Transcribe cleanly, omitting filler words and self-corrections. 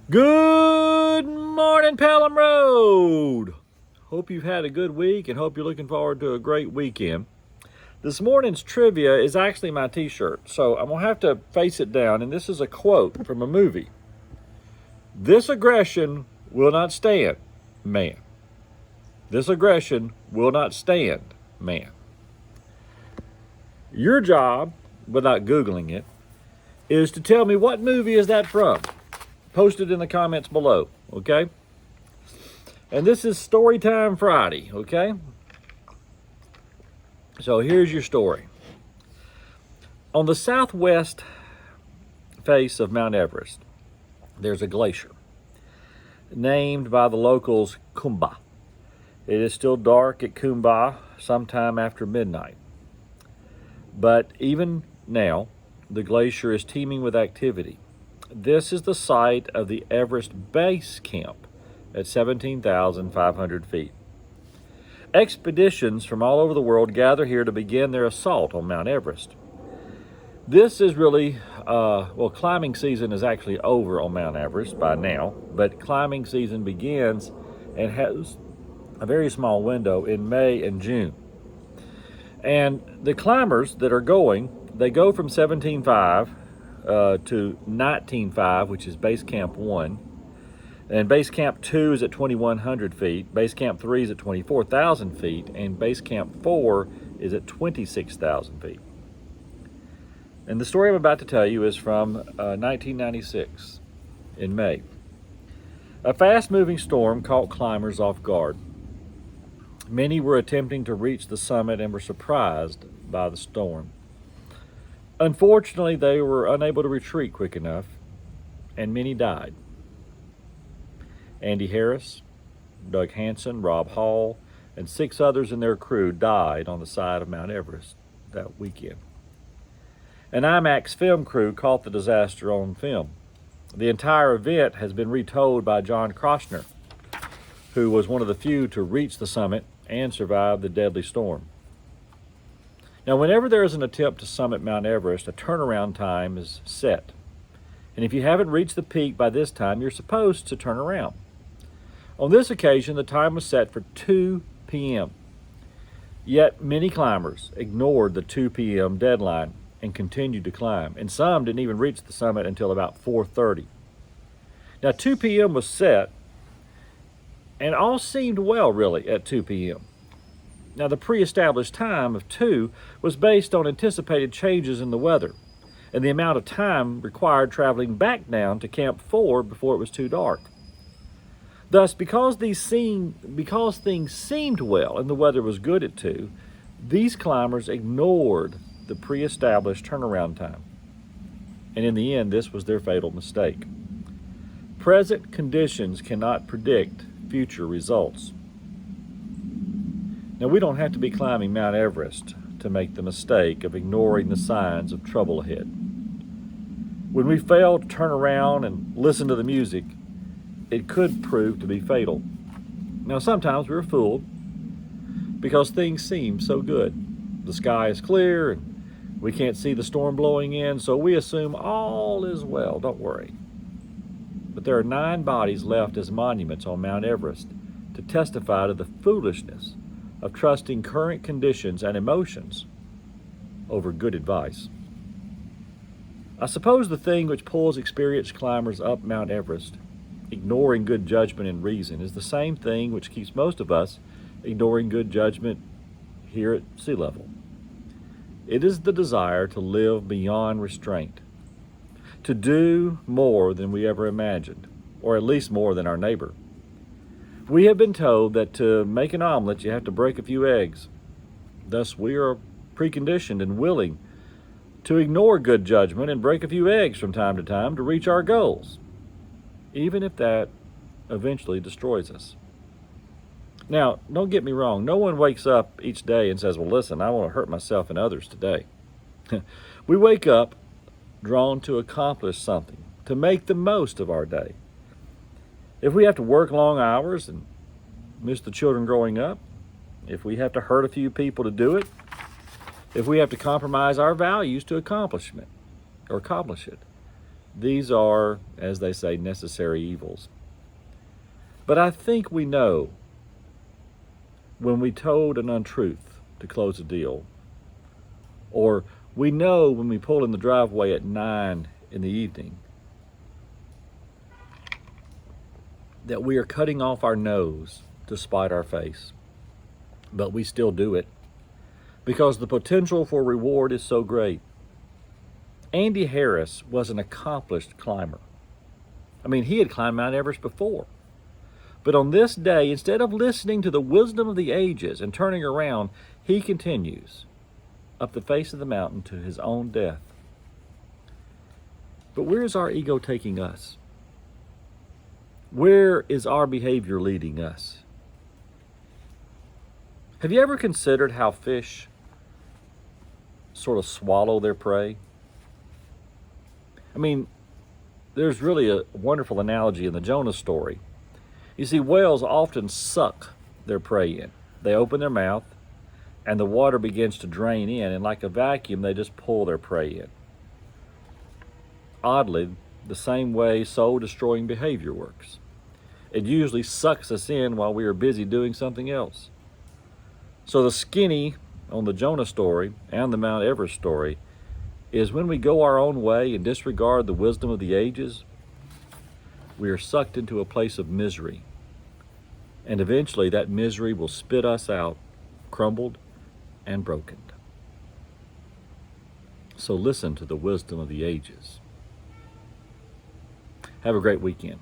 Good morning, Pelham Road. Hope you've had a good week and hope you're looking forward to a great weekend. This morning's trivia is actually my t-shirt, so I'm going to have to face it down, and this is a quote from a movie. This aggression will not stand, man. This aggression will not stand, man. Your job, without Googling it, is to tell me what movie is that from. Post it in the comments below, okay? And this is Storytime Friday, okay? So here's your story. On the southwest face of Mount Everest, there's a glacier named by the locals Kumba. It is still dark at Kumba sometime after midnight. But even now, the glacier is teeming with activity. This is the site of the Everest Base Camp at 17,500 feet. Expeditions from all over the world gather here to begin their assault on Mount Everest. This is really, climbing season is actually over on Mount Everest by now, but climbing season begins and has a very small window in May and June. And the climbers that are going, they go from 17,500 to 19,500, which is Base Camp 1. And Base Camp 2 is at 2,100 feet. Base Camp 3 is at 24,000 feet. And Base Camp 4 is at 26,000 feet. And the story I'm about to tell you is from 1996 in May. A fast-moving storm caught climbers off guard. Many were attempting to reach the summit and were surprised by the storm. Unfortunately, they were unable to retreat quick enough, and many died. Andy Harris, Doug Hansen, Rob Hall, and 6 others in their crew died on the side of Mount Everest that weekend. An IMAX film crew caught the disaster on film. The entire event has been retold by John Cautionary, who was one of the few to reach the summit and survive the deadly storm. Now, whenever there is an attempt to summit Mount Everest, a turnaround time is set. And if you haven't reached the peak by this time, you're supposed to turn around. On this occasion, the time was set for 2 p.m. Yet many climbers ignored the 2 p.m. deadline and continued to climb, and some didn't even reach the summit until about 4:30. Now, 2 p.m. was set, and all seemed well, really, at 2 p.m. Now, the pre-established time of 2 was based on anticipated changes in the weather and the amount of time required traveling back down to Camp 4 before it was too dark. Thus, because things seemed well and the weather was good at 2, these climbers ignored the pre-established turnaround time. And in the end, this was their fatal mistake. Present conditions cannot predict future results. Now, we don't have to be climbing Mount Everest to make the mistake of ignoring the signs of trouble ahead. When we fail to turn around and listen to the music, it could prove to be fatal. Now, sometimes we're fooled because things seem so good. The sky is clear and we can't see the storm blowing in, so we assume all is well, don't worry. But there are 9 bodies left as monuments on Mount Everest to testify to the foolishness of trusting current conditions and emotions over good advice. I suppose the thing which pulls experienced climbers up Mount Everest, ignoring good judgment and reason, is the same thing which keeps most of us ignoring good judgment here at sea level. It is the desire to live beyond restraint, to do more than we ever imagined, or at least more than our neighbor. We have been told that to make an omelet, you have to break a few eggs. Thus, we are preconditioned and willing to ignore good judgment and break a few eggs from time to time to reach our goals, even if that eventually destroys us. Now, don't get me wrong. No one wakes up each day and says, well, listen, I want to hurt myself and others today. We wake up drawn to accomplish something, to make the most of our day. If we have to work long hours and miss the children growing up, if we have to hurt a few people to do it, if we have to compromise our values to accomplish it, These are, as they say, necessary evils. But I think we know when we told an untruth to close a deal, or we know when we pull in the driveway at 9 in the evening, that we are cutting off our nose to spite our face. But we still do it because the potential for reward is so great. Andy Harris was an accomplished climber. I mean, he had climbed Mount Everest before. But on this day, instead of listening to the wisdom of the ages and turning around, he continues up the face of the mountain to his own death. But where is our ego taking us? Where is our behavior leading us? Have you ever considered how fish sort of swallow their prey? I mean, there's really a wonderful analogy in the Jonah story. You see, whales often suck their prey in. They open their mouth, and the water begins to drain in, and like a vacuum, they just pull their prey in. Oddly, the same way soul-destroying behavior works. It usually sucks us in while we are busy doing something else. So the skinny on the Jonah story and the Mount Everest story is when we go our own way and disregard the wisdom of the ages, we are sucked into a place of misery. And eventually that misery will spit us out, crumbled and broken. So listen to the wisdom of the ages. Have a great weekend.